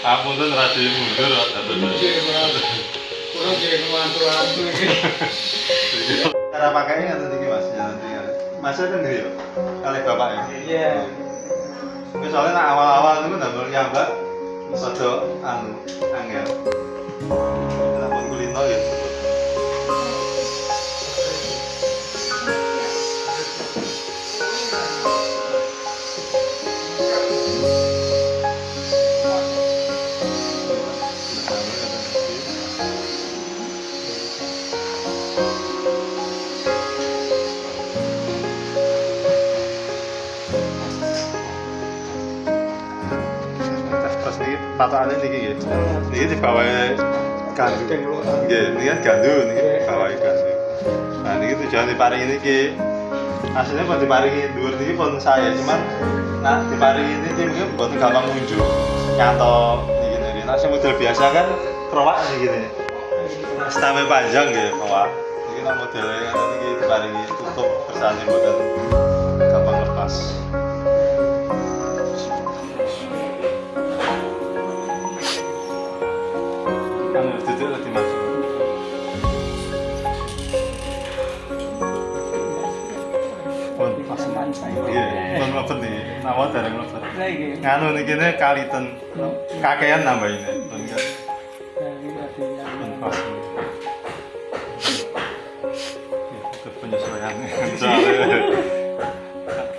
Apunten radio mundur atau kurang jadi ngantuk-ngantuk iki. Cara pakainya nanti iki Mas, ya nanti. Mas ada nggih yo? Kali bapak ya. Iya. Soalnya nak awal-awal itu ndamel nyambak rada angel. Lamun kulino ya. Patokannya niki nggih. Niki dibawahi gandu. Nggih, niki kan gandu niki dibawahi gandu. Nah, niki tujuan diparingi niki. Aslinya buat diparingi dhuwur niki pun saya, cuman nah diparingi niki mungkin buat gampang ngunjuk. Nyato niki. Nah, sing model biasa kan krowak niki ngene. Stame panjang nggih, krowak. Niki nak modele ngoten niki diparingi tutup kersane mboten gampang lepas. Iya, mlebet nih, nama dereng mlebet. Nganu niki ne kaliten kakean nambahine. Pas. Itu penyesuaian.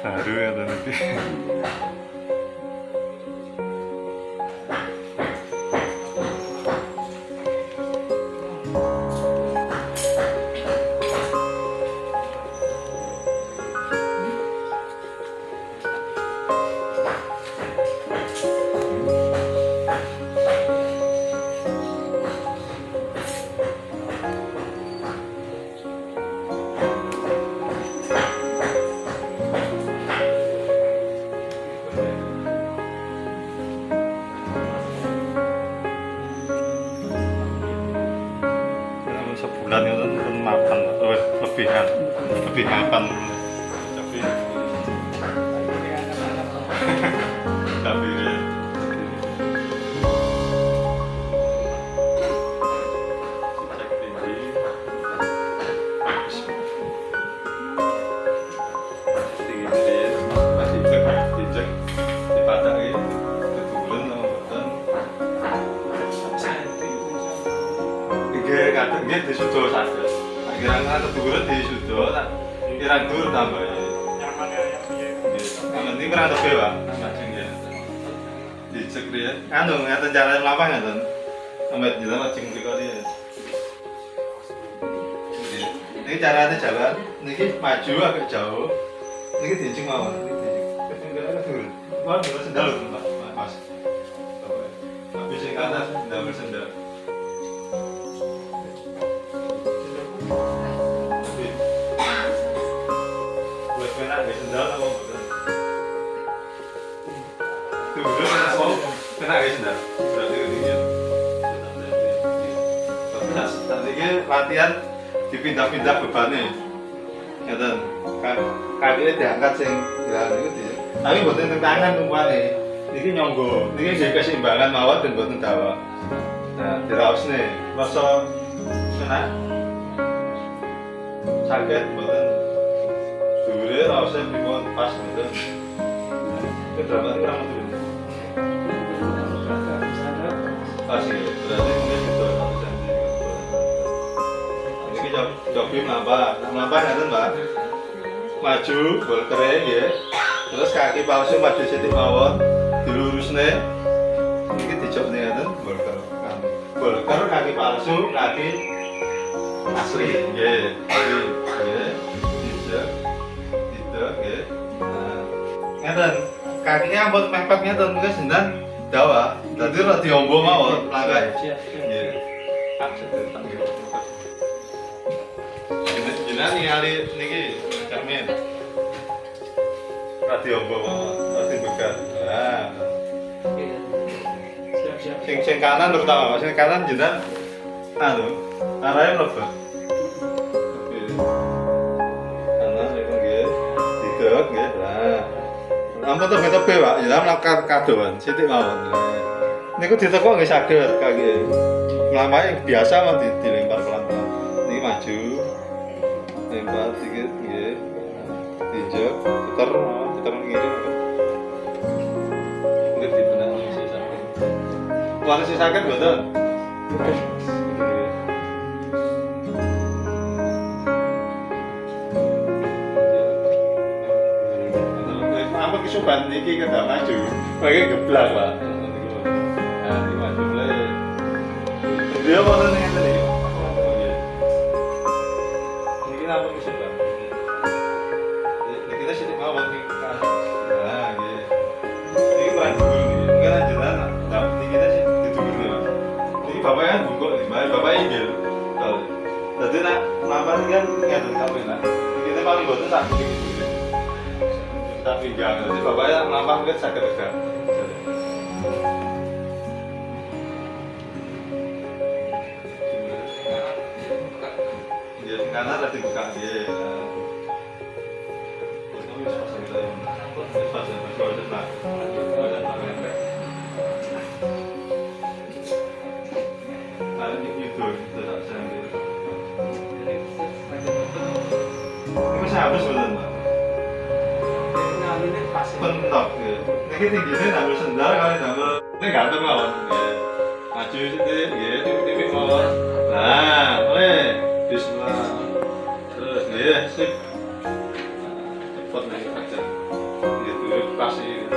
Baru ya nanti. Sebulan itu pun makan, lebih makan, tapi kadang dia disudo saja. Akhirnya keduren disudo, kirang dur tambah. Yang penting kurang lebih pak, macam ya. Dicek dia. Anu ngeten cara melampah ngeten. Sampai jalan macam berikut dia. Ini caranya jalan. Niki maju agak jauh. Niki dicek mawon. Ketinggalan. Wah, dulu sendal lho, Mas. Habis yang atas sendal bersendal. Sendal apa bukan? Tuh, kena guys sendal. Berarti ketinggian. Nanti latihan dipindah-pindah bebannya. Ngeten. Kakinya diangkat sing jalan itu. Tapi mboten tangan tumpane. Niki nyonggo. Niki jadi keseimbangan mawon dan mboten dawa. Nah, diraosne. Rasa kena sakit mboten. Dure rasane pripun pas mboten. Itu drama itu kurang turun. Pasti berarti mungkin itu satu senti. Ini coba nambah ngeten Mbak. Maju bol kere ya. Terus kaki palsu maju sithik mawon, dilurusne. Iki dijokne ngeten bol kere. Bol kere kaki palsu, kaki asli nggih. Nggih. Dijok. Nggih. Ngeten, kakinya ampun mepet ngeten mungkin sendan dawa. Dadi ora diombo mawon langkah. Nggih. Jenengan ningali niki cermin. Ora diombo mawon, ora dibegat. Nah. Sing kanan terutama, sing kanan jenengan anu, arahe mlebet. Nggih, nah. Ampun tebe Pak, ya mlakukan kadoan, sithik mawon. Niku ditekuk nggih saged kangge nglampahi biasa mah dilempar pelan-pelan. Niki maju. Lempar dikit nggih. Tinjek, puter, puter ngene. Nggih dibenak sih saged. Wong sih saged mboten? Ampun kesoban niki kedah maju. Pakai geblak, Pak. Nah, ini maju mulai. Dia mana nih yang tadi? Ini apa misalnya? Ini kita sedikit mau nih kan? Nah, gitu. Ini kurang dulu nih. Ini kan jalan, tapi kita sih ditunggu dulu. Ini bapak kan bungkuk nih, bapak injil. Jadi nak lambat kan nggak kamu nak. Kita paling bosan satu gitu. Tapi jangan. Jadi bapaknya lambat kan sakit juga. Karena tadi buka dia. Habis betul Mbak. Pentok ya. Ini tingginya ngambil sendal kali ngambil. Ini gantung mawon. Maju sedikit, ya tipik-tipik mawon. Nah, boleh. Bismillah. Terus, ya sip. Cepat nih aja. Gitu kasih.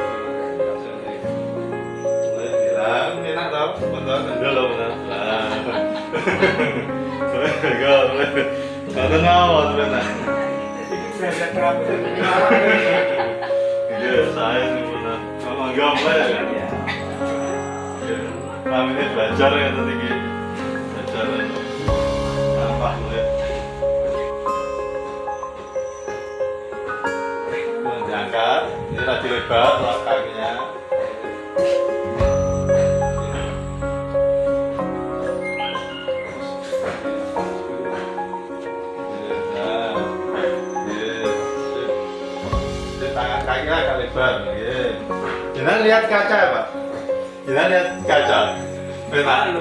Boleh bilang enak tau. Bentar ada loh benar. Nah. Enggak, boleh. Gantung mawon benar. Iya, saya sih benar. Kalau enggak boleh kan? Kami ini belajar ya tadi gitu. Belajar apa boleh? Diangkat, ini tadi lebar kakinya. Kaki agak lebar, ya. Jangan lihat kaca, Pak. Jangan lihat kaca. Benar.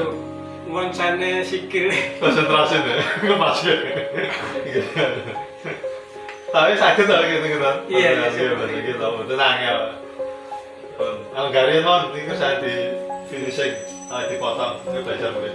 Monsane sikil. Konsentrasi deh, ngepas ya. Tapi sakit loh gitu. Iya, iya, gitu. Tenang ya, Pak. Algarin non, ini saya di finishing, dipotong, ini belajar boleh.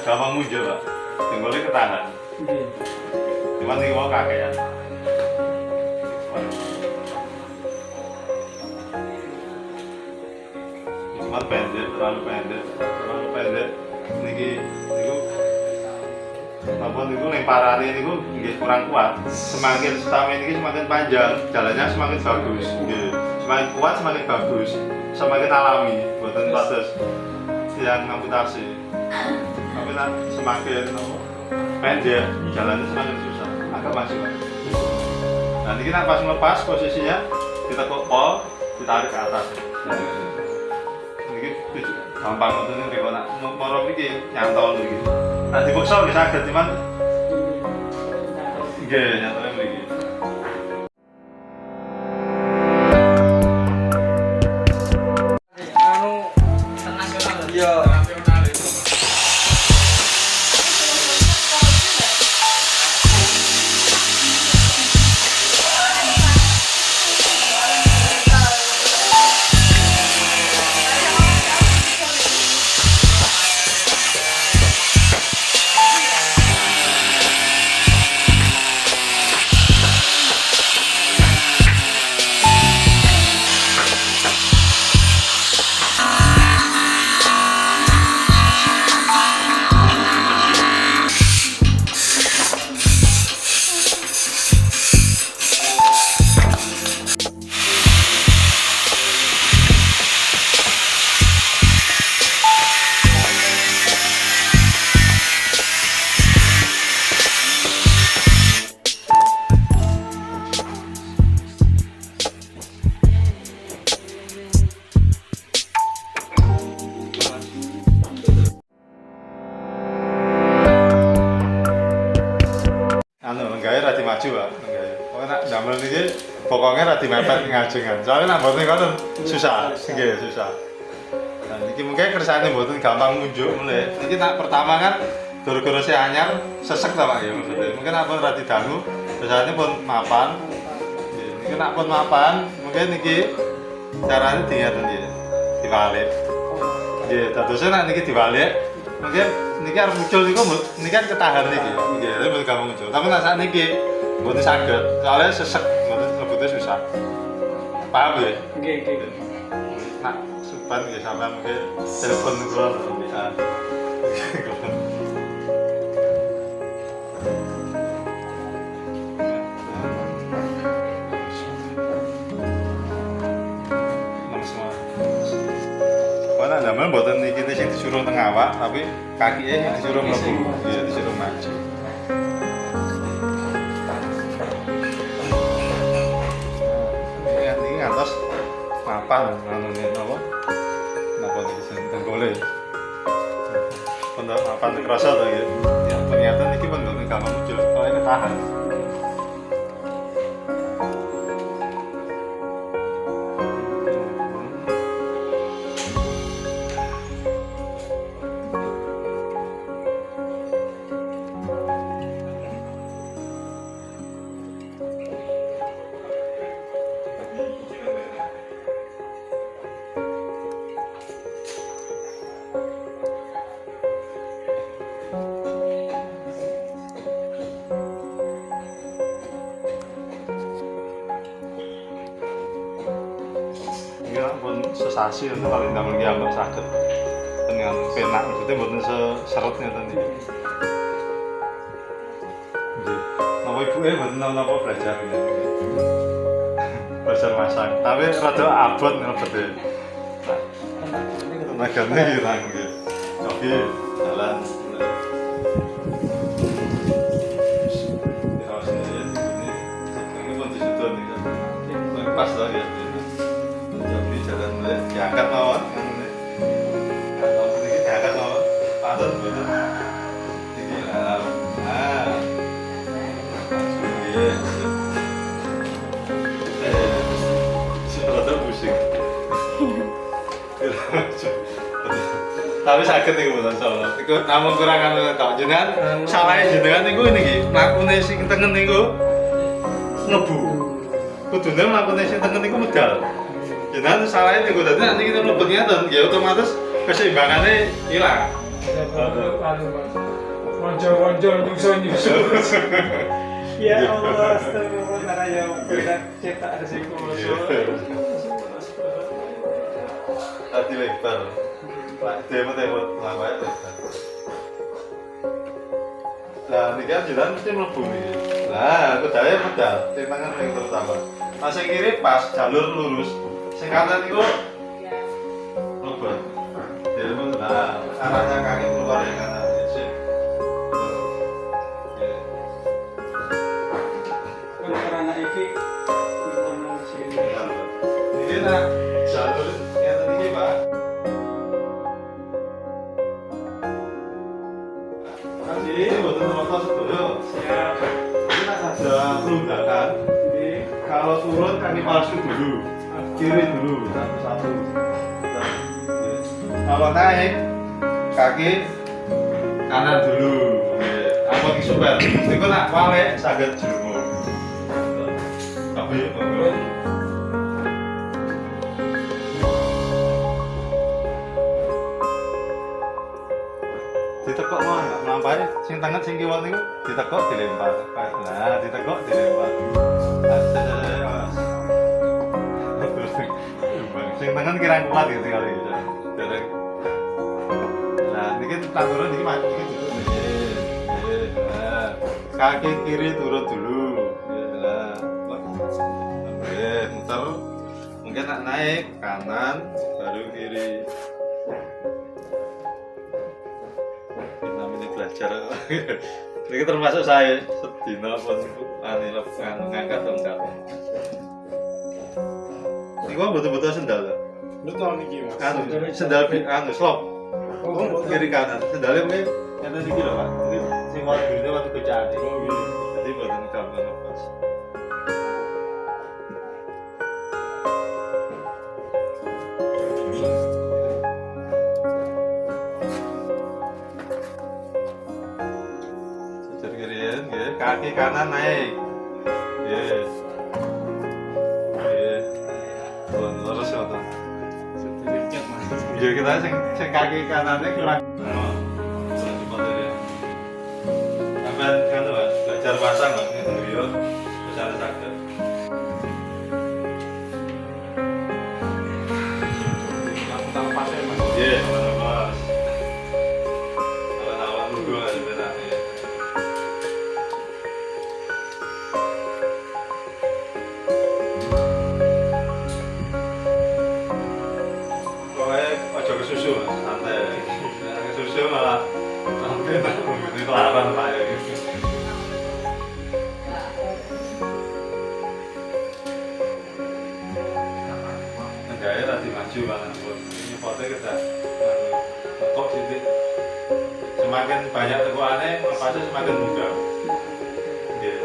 Gampang muncul Pak, tinggalnya ke tangan. Cuman ini mau kakek ya. Cuman pendek, terlalu pendek. Niki, apa niku lemparan ini nggih kurang kuat. Semakin stamina ini semakin panjang, jalannya semakin bagus. Semakin kuat semakin bagus, semakin alami, buatan batas yang amputasi. Tapi semakin pendek, jalannya semakin susah, agak masuk. Nanti kita pas melepas posisinya, kita kok pol, ditarik ke atas. Ini gampang untuk ini, kalau nak morong ini nyantol gitu. Nah dipaksa bisa agak, cuman nyantolnya begini. Iya. maju Pak. Nggih. Kok nak damel niki pokoknya ra dimepet ngajengan. Soalnya nak mboten ngoten susah. Nggih, susah. Nah, niki mungkin kersane mboten gampang munjuk mulai. Niki tak pertama kan gara-gara saya anyar sesek ta Pak ya maksudnya. Mungkin apa ra didangu, biasanya pun mapan. Nggih, niki nak pun mapan, mungkin niki caranya dingaten nggih. Dibalik. Nggih, dadosnya nak niki dibalik, mungkin niki arep muncul niku niki kan ketahan niki. Nggih, tapi mboten gampang muncul. Tapi nak saat niki mboten saged, soalnya sesek mboten lebutnya susah. Paham ya? Nggih. Nak supan nggih sampean mungkin telepon kula bisa. Mana damel mboten iki sing disuruh teng awak, tapi kakike yang disuruh mlebu. Iya, disuruh maju. Ini ngantos mapan nganune napa? Napa iki sing tenggole. Pondok mapan kerasa to iki. Ya ternyata niki pondok gampang muncul, soalnya ketahan. Pun sesasi itu paling damel ki ambek saged dengan penak maksudnya mboten seseret ngeten iki. Nggih. Napa ibuke mboten napa belajar ngene. Belajar masak, tapi rada abot ngelebete. Tenagane ilang nggih. Oke, jalan. Ini pun disudut nih. Pas lagi. Diangkat mawon ngene. Kalau iki diangkat mawon, patut bener. Iki lah. Nah. Sudah pusing. Tapi sakit nih mboten salah. Iku namun kurang anu tok. Jenengan salahe jenengan niku niki mlakune sing tengen niku ngebu. Kudune mlakune sing tengen niku medal. Jenengan salahnya niku dadi nek kita mlebu ngeten ya otomatis keseimbangannya hilang. Wonjo-wonjo nyusul. Ya Allah, astagfirullah ya. Kita cetak resiko. Tadi lebar. Pak demo-demo lawae lebar. Lah niki kan jenengan mesti mlebu niki. Lah kedale medal, sing tangan yang terutama. Mas sing kiri pas jalur lurus. Sing kanan itu lubang. Jadi nah, arahnya kaki keluar yang kanan. Sip. Karena iki gimana sih? Ini nak jalur yang tadi Pak. Nanti betul motor sedoyo. Siap. Ini nak ada perundakan. Kalau turun kaki palsu dulu. Kiri dulu satu-satu. Kalau naik kaki kanan dulu. Apa ki super? Niku nak wale saged jumbo. Tapi ditekok mah mlampahe sing tangan sing kiwa niku ditekok dilempar. Nah, ditekok dilempar. Sing tangan kira kuat gitu kali gitu. Nah, niki turun niki maju iki duduk nggih. Nah, kaki kiri turun dulu. Nah, nggih, muter. Mungkin nak naik kanan baru kiri. Kita ini belajar. Niki termasuk saya sedina pun ngangkat tongkat. Niku betul-betul sendal. Betul niki Mas. Anu, sendal anu slop. Oh, kiri kanan. Sendalnya mungkin yang tadi kilo Pak. Mungkin sing waktu itu waktu kecil. Oh, iya. Jadi buatan gampang lepas. Sejar kirian, ya. Kaki kanan naik, ya. Lurus ya, tuh. Sedikit mas. Ya kita sing kaki kanannya kurang. Sampai kan tuh belajar pasang lah, ini video besar sakit. Aku tahu pasnya mas. Iya, mas. Awal-awal dulu nggak sebenarnya. Pokoknya ojo kesusu, santai. Kesusu malah nanti tak begitu kelaran pak ya. Negara tadi maju banget pun. Ini foto kita kok sih. Semakin banyak tekuannya, lepasnya semakin mudah. Iya.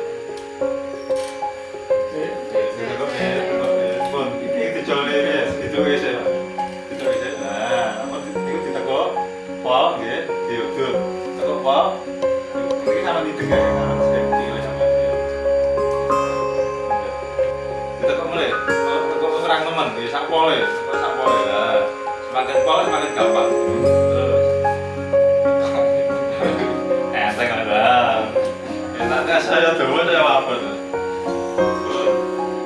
Pun ini dicolin ya, gitu guys ya. Gitu guys ya. Nah, apa itu ditekuk, pol, gitu, diudur, tekuk pol. Ini sama di tengah ya, karena safety lah sama dia. Ditekuk mulai, tekuk kurang teman, di sak pol ya, sak pol ya. Semakin pol semakin gampang. Terus, enteng ada. Enaknya saya dulu saya apa tuh?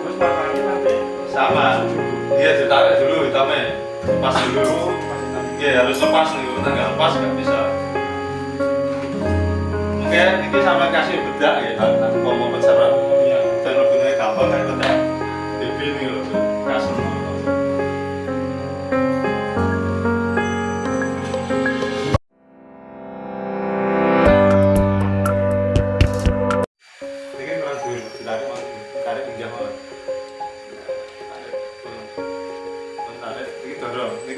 Terus makanya nanti Sama, dia ditarik dulu hitamnya, lepas dulu. Iya harus lepas nih, kita nggak lepas nggak bisa. Mungkin ini sama kasih bedak ya, nanti mau bercerai. ya Dan lebihnya gampang kayak bedak. Baby ini loh, kasih. Ini kan kurang dulu, ditarik pinjam orang. Tarik, ini dorong, ini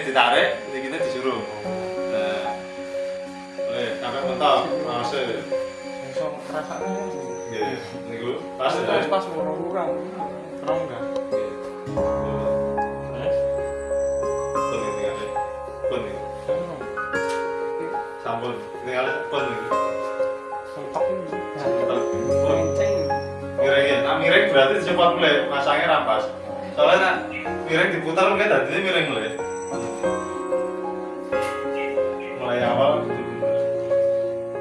ditarik, ini disuruh. Nah, boleh, sampai mentok, masuk. langsung rasanya Ya, ini pas ya. pas kurang enggak Pun ini kali, pun ini, sampun, ini kali pun ini. sentok ini Mentok, pun. kenceng Miringnya, nah miring berarti cepat mulai, masangnya rampas. Soalnya nak miring diputar mungkin tadinya miring mulai. Mulai awal,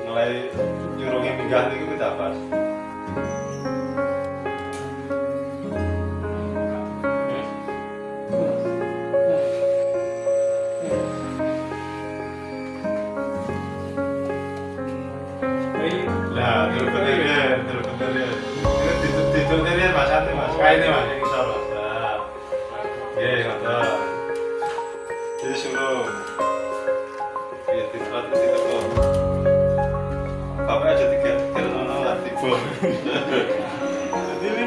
mulai nyurungnya minggah itu kita pas. Nah, dulu bener ya. Ini ditutup ini mas, hati mas, kain ini mas, yang bisa mas. Nah, ya nggak. Jadi suruh, ya ditutup. Bapak aja tiga nono lah tiba. jadi ini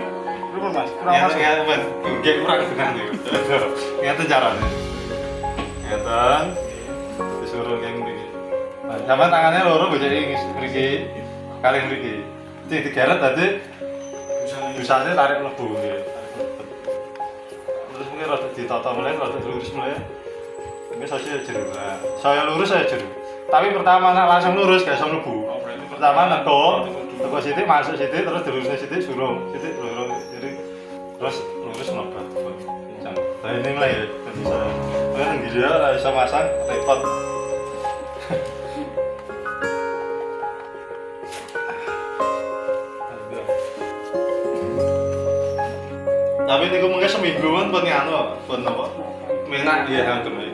berapa mas kurang Yang masuk yang men, gak kurang tenang nih. Yang caranya. Yang disuruh kayak gini. Sama tangannya loro bocah ini mriki kali mriki. Jadi digeret tadi busane tarik mlebu nggih. Terus mungkin rada ditata mulai, rada lurus mulai. Ini saya jeru. Nah, saya lurus saya jeru. Tapi pertama nak langsung lurus gak iso mlebu. Pertama teko sithik masuk sithik terus dilurusne sithik surung. Sithik lurus jadi terus lurus mlebu. Kencang. Nah ini mulai ya. Jadi saya kan dia ora iso masang repot. Tapi niku mungkin seminggu kan pun nganu, pun apa? Menak dia hantem iki.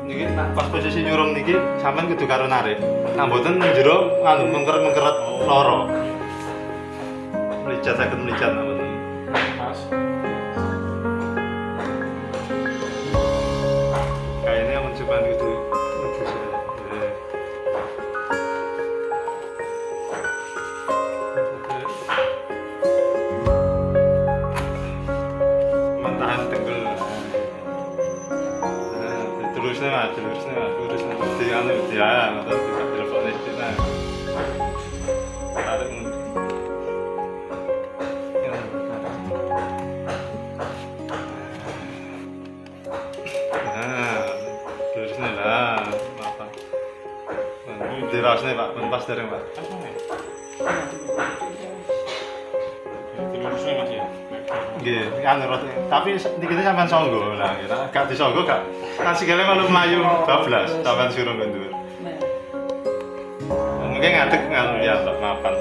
Niki pas posisi nyurung niki sampean kudu karo narik. Nah mboten ning jero nganu mengkeret-mengkeret loro. Melicat saged melicat mboten. mas Kayaknya mencoba itu pas dereng, Pak. Pas mana? Dilurusnya Mas ya. Nggih, anu tapi dikit sampean songgo lah, ya. Gak disonggo gak. Kan sikile malu mlayu bablas, sampean suruh ndur. Mungkin ngadeg nganu ya Pak, mapan.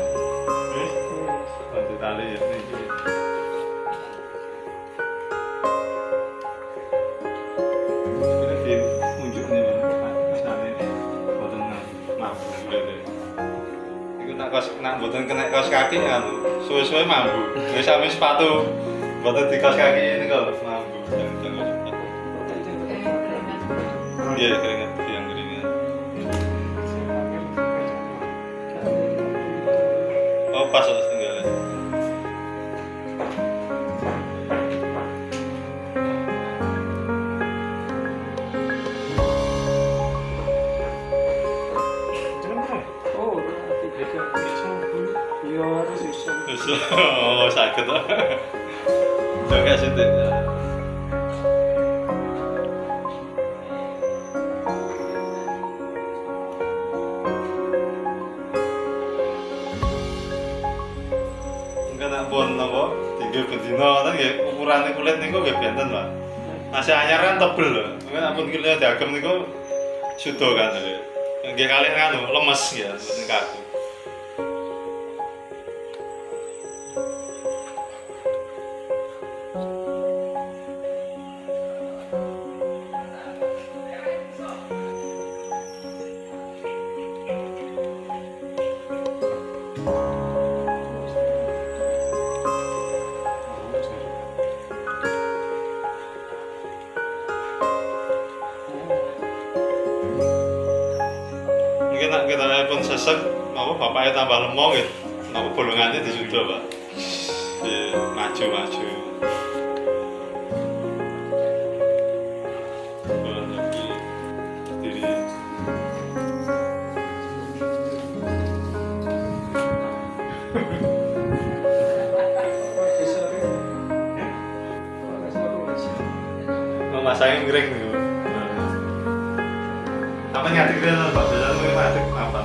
Wis. Bantu tali ya niki. Ini di unjuk nih, Pak. Misalnya boten mampu berarti. Iku nak boten kena kaos kaki anu, suwe-suwe mampu. Wis sampe sepatu boten di kaos kaki ini kok mampu. Iya, keringat yang keringat. Oh, pas harus tinggalin. Oh, sakit lah. Jangan situ. Enggak nak pun nopo, 3 bedino kan ya ukuran kulit niku nggih benten, Pak. Masih anyar kan tebel lho. Mungkin ampun kulit dagem niku sudo kan lho. Nggih kalih anu lemes ya, mboten kaku. Mungkin nak kita pun sesek, apa bapaknya tambah lemong gitu, apa bolongannya disudo, Pak. Maju. Bolong lagi diri. Masaknya miring nih. Apa ngadeg dia Pak? Biasanya mungkin ngadeg apa?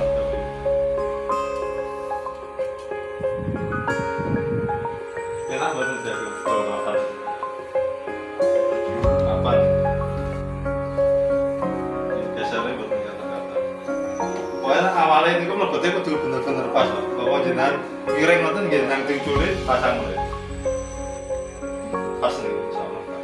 Enak banget ya kalau apa? Apa? Biasanya buat kata-kata. Pokoknya awalnya ini kok mlebete kudu bener-bener pas, Pak. Bahwa jenengan miring ngoten nggih nang ting tulis pasang mulai. Pas nih, insyaallah pas.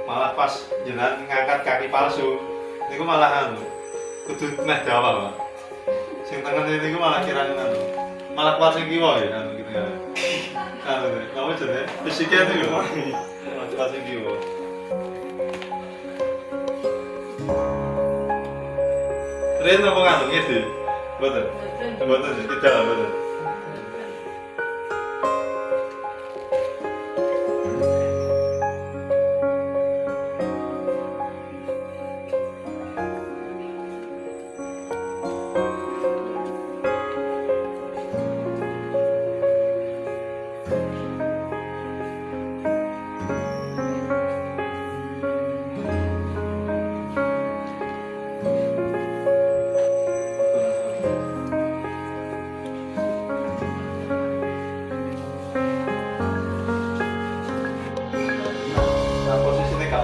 Malah pas jenengan ngangkat kaki palsu niku malah anu kudu meh dawa, Pak. Sing tengen niku malah kirane anu malah kuat sing kiwa ya anu gitu ya. Anu apa jenenge fisiknya niku malah kuat sing kiwa. Tren apa anu ngene mboten kita mboten.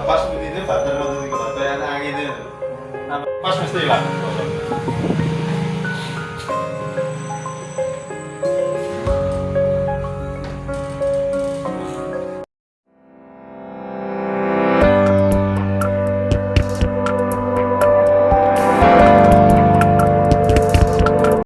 Pas begini badan waktu itu kayak angin itu, pas mesti lah.